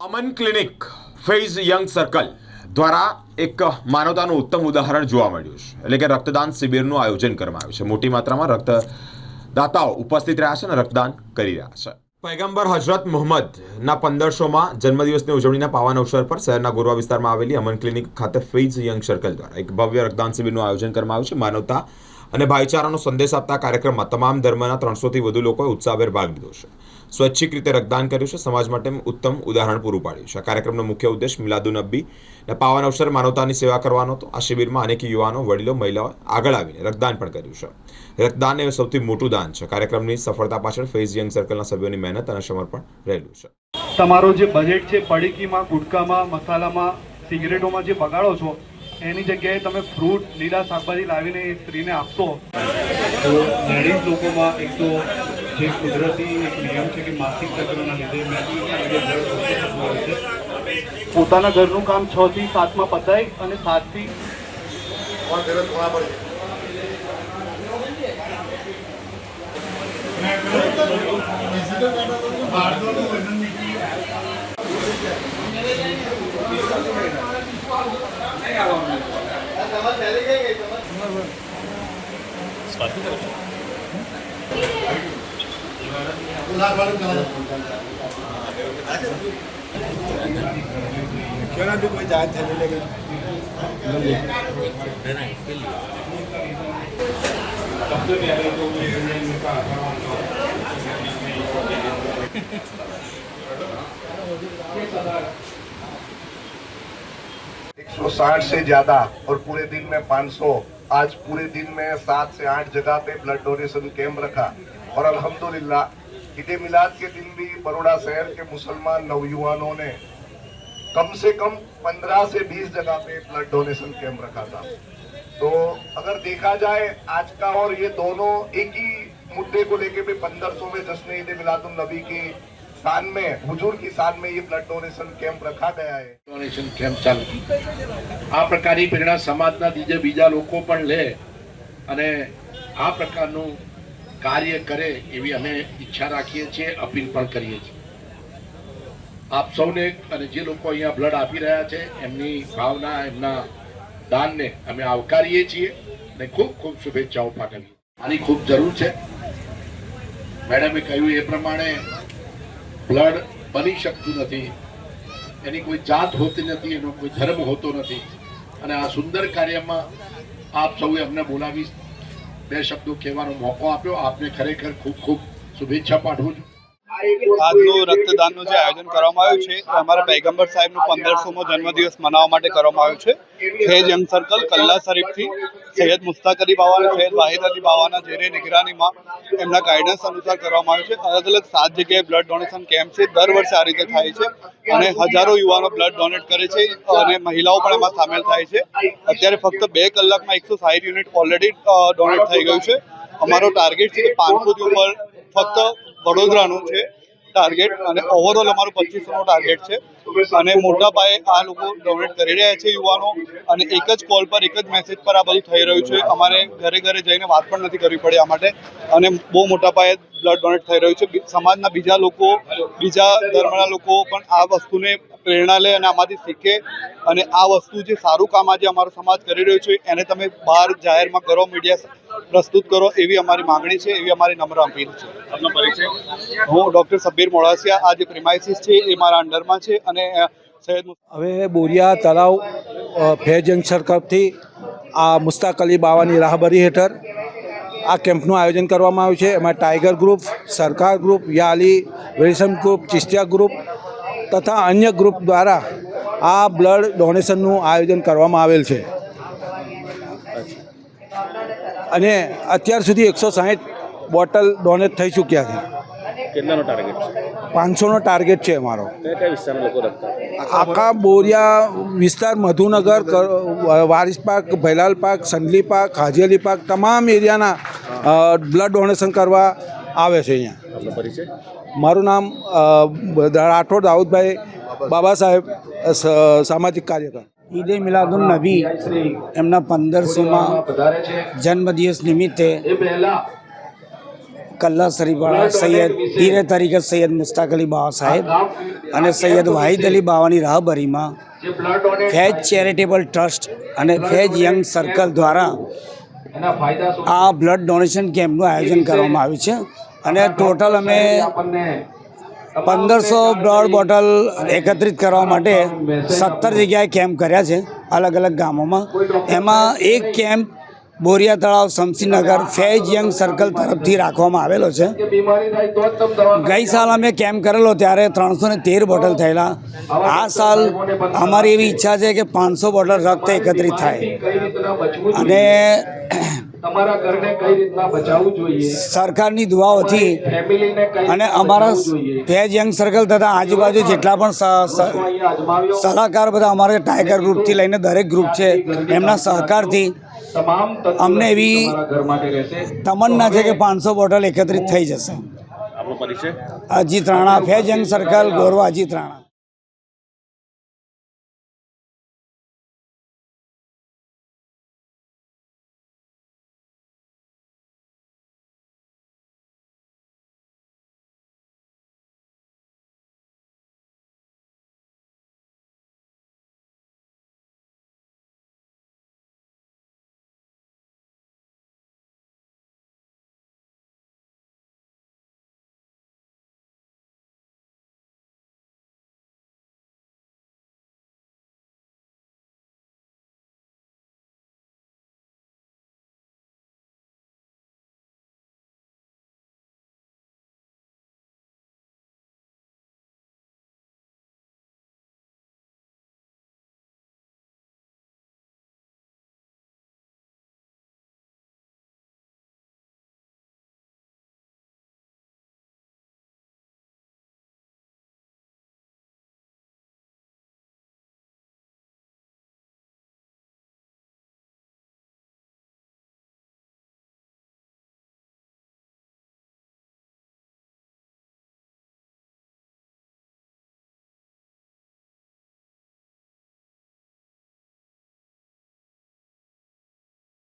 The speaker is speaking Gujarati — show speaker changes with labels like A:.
A: અમન ક્લિનિક ફેઝ યંગ સર્કલ દ્વારા એક માનવતાનું ઉત્તમ ઉદાહરણ જોવા મળ્યું છે. એટલે કે રક્તદાન શિબિરનું આયોજન કરવામાં આવ્યું છે. મોટી માત્રામાં રક્તદાતાઓ ઉપસ્થિત રહ્યા છે અને રક્તદાન કરી રહ્યા છે. પૈગંબર હજરત મુહમ્મદના 1500માં જન્મદિવસની ઉજવણીના પાવન અવસર પર શહેરના ગોરવા વિસ્તારમાં આવેલી અમન ક્લિનિક ખાતે ફેઝ યંગ સર્કલ દ્વારા એક ભવ્ય રક્તદાન શિબિરનું આયોજન કરવામાં આવ્યું છે. માનવતા અને ભાઈચારાનો સંદેશ આપતા કાર્યક્રમમાં તમામ ધર્મના 300થી વધુ લોકોએ ઉત્સાહભેર ભાગ લીધો છે. સ્વૈચ્છિક રીતે રક્તદાન કર્યું છે. સમાજ માટે ઉત્તમ ઉદાહરણ પૂરું પાડ્યું છે. આ કાર્યક્રમનો મુખ્ય ઉદ્દેશ મિલાદુન્નબી અને પાવન અવસરે માનવતાની સેવા કરવાનો હતો. આ શિબિરમાં અનેક યુવાનો, વડીલો, મહિલાઓ આગળ આવીને રક્તદાન પણ કર્યું છે. રક્તદાન એ સૌથી મોટું દાન છે. કાર્યક્રમની સફળતા પાછળ ફેઝ યંગ સર્કલના સભ્યોની મહેનત અને સમર્પણ રહેલું છે.
B: તમારો જે બજેટ છે પડીકીમાં, ગુટકામાં, મસાલામાં, સિગરેટોમાં જે બગાડો છો એની જગ્યાએ તમે ફ્રૂટ, લીલા શાકભાજી લાવીને એ સ્ત્રીને આપશો તો લેડીઝ લોકોમાં એક તો જે કુદરતી એક નિયમ છે કે માસિક ચક્રના લીધે પોતાના ઘરનું કામ 6 થી 7માં પતાય અને 7 થી
C: $160 से ज्यादा और पूरे दिन में 500, आज पूरे दिन में 7 से 8 जगह पे ब्लड डोनेशन कैंप रखा और अल्हम्दुलिल्लाह ईद मिलाद के दिन भी बड़ौदा शहर के मुसलमान नवयुवानों ने कम से कम 15 से 20 जगह पे ब्लड डोनेशन कैंप रखा था. तो अगर देखा जाए आज का और ये दोनों एक ही मुद्दे को लेके भी 1500 में जश्न ईद मिलादुन नबी की शान में, हुजूर की शान में ये ब्लड डोनेशन कैंप रखा गया है.
D: ડોનેશન કેમ્પ ચાલુ આ પ્રકારની પ્રેરણા સમાજના બીજા લોકો પણ લે અને આ પ્રકારનું કાર્ય કરે એવી અમે ઈચ્છા રાખીએ છીએ, અપીલ પણ કરીએ છીએ. આપ સૌને અને જે લોકો અહીંયા બ્લડ આપી રહ્યા છે એમની ભાવના, એમના દાનને અમે આવકારીએ છીએ અને ખૂબ ખૂબ શુભેચ્છાઓ પાઠવીએ. આની ખૂબ જરૂર છે. મેડમે કહ્યું એ પ્રમાણે બ્લડ બની શકતું નથી, એની કોઈ જાત હોતી નથી, એનો કોઈ ધર્મ હોતો નથી. અને આ સુંદર કાર્યમાં આપ સૌએ અમને બોલાવી 2 શબ્દો કહેવાનો મોકો આપ્યો. આપને ખરેખર ખૂબ ખૂબ શુભેચ્છા પાઠવું છું.
B: આજનું રક્તદાનનું જે આયોજન કરવામાં આવ્યું છે અમારા પૈગંબર સાહેબનો 1500મો જન્મદિવસ મનાવવા માટે કરવામાં આવ્યું છે. ફેઝ યંગ સર્કલ કલ્લા શરીફથી સૈયદ મુસ્તાક અલી બાવા અને સૈયદ વાહિદ અલી બાવાના જેરે નિગરાનીમાં એમના ગાઈડન્સ અનુસાર કરવામાં આવ્યું છે. અલગ અલગ 7 જગ્યાએ બ્લડ ડોનેશન કેમ્પ છે. દર વર્ષે આ રીતે થાય છે અને હજારો યુવાનો બ્લડ ડોનેટ કરે છે અને મહિલાઓ પણ એમાં સામેલ થાય છે. અત્યારે ફક્ત 2 કલાકમાં 160 યુનિટ ઓલરેડી ડોનેટ થઈ ગયું છે. અમારો ટાર્ગેટ છે કે 500થી ઉપર ફક્ત વડોદરાનું છે ટાર્ગેટ અને ઓવરઓલ અમારું 2500નો ટાર્ગેટ છે. અને મોટા પાયે આ લોકો ડોનેટ કરી રહ્યા છે યુવાનો, અને એક જ કોલ પર, એક જ મેસેજ પર આ બધું થઈ રહ્યું છે. અમારે ઘરે ઘરે જઈને વાત પણ નથી કરવી પડી આ માટે, અને બહુ મોટા પાયે બ્લડ ડોનેટ થઈ રહ્યું છે. સમાજના બીજા લોકો, બીજા ધર્મના લોકો પણ આ વસ્તુને પ્રેરણા લે અને આમાંથી શીખે, અને આ વસ્તુ જે સારું કામ આજે અમારો સમાજ કરી રહ્યો છે એને તમે બહાર જાહેરમાં કરો, મીડિયા પ્રસ્તુત કરો, એવી અમારી માંગણી છે, એવી અમારી નમ્ર અપીલ છે. હું ડૉક્ટર સબ્બીર મોડાસિયા, આ જે પ્રિમાઇસીસ છે એ મારા અંડરમાં છે. અને સૈયદ
E: હવે બોરિયા તળાવ ફેઝ યંગ સર્કલથી આ મુસ્તાક અલી બાવાની રાહબરી હેઠળ આ કેમ્પનું આયોજન કરવામાં આવ્યું છે. એમાં ટાઈગર ગ્રુપ, સરકાર ગ્રુપ, યા અલી વેલસમ ગ્રુપ, ચિસ્તિયા ગ્રુપ તથા અન્ય ગ્રુપ દ્વારા આ બ્લડ ડોનેશનનું આયોજન કરવામાં આવેલ છે. અને અત્યાર સુધી 160 બોટલ ડોનેટ થઈ ચૂક્યા છે.
F: કેટલાનો ટાર્ગેટ છે?
E: 500નો ટાર્ગેટ છે અમારો.
F: કયા વિસ્તારના લોકો રખતા?
E: આખા બોરિયા વિસ્તાર, Madhunagar, Waris park, Bhailal park, Sandli park, Haji Ali park, તમામ એરિયાના બ્લડ ડોનેશન કરવા આવે છે અહીંયા.
F: આપનો પરિચય?
E: મારું નામ રાઠોડ દાઉદભાઈ બાબા સાહેબ, સામાજિક કાર્યકર. ઈદે મિલાદુન નબી એમના 1500માં જન્મદિવસ નિમિત્તે
G: કલ્લા શરીફવાળા સૈયદ પીરે તરીકે સૈયદ મુસ્તાક અલી બાવા સાહેબ અને સૈયદ વાહિદ અલી બાવાની રાહબરીમાં ફેજ ચેરિટેબલ ટ્રસ્ટ અને ફેજ યંગ સર્કલ દ્વારા આ બ્લડ ડોનેશન કેમ્પનું આયોજન કરવામાં આવ્યું છે અને ટોટલ અમે 1500 બ્લડ બોટલ એકત્રિત કરવા માટે 17 જગ્યાએ કેમ્પ કર્યા છે અલગ અલગ ગામોમાં. એમાં એક કેમ્પ બોરિયા તળાવ શમશીનગર ફેજ યંગ સર્કલ તરફથી રાખવામાં આવેલો છે. ગઈ સાલ અમે કેમ્પ કરેલો ત્યારે 313 બોટલ થયેલા. આ સાલ અમારી એવી ઈચ્છા છે કે 500 બોટલ રક્ત એકત્રિત થાય અને સરકારની દુઆઓથી અને અમારા ફેજ યંગ સર્કલ તથા આજુબાજુ જેટલા પણ સલાહકાર બધા અમારા ટાઈગર ગ્રુપથી લઈને દરેક ગ્રુપ છે એમના સહકારથી અમને એવી તમન્ના છે કે 500 બોટલ એકત્રિત થઈ જશે.
F: આપણો પરિચય?
G: Ajit Rana, phase young circle, Gorwa Ajit Rana.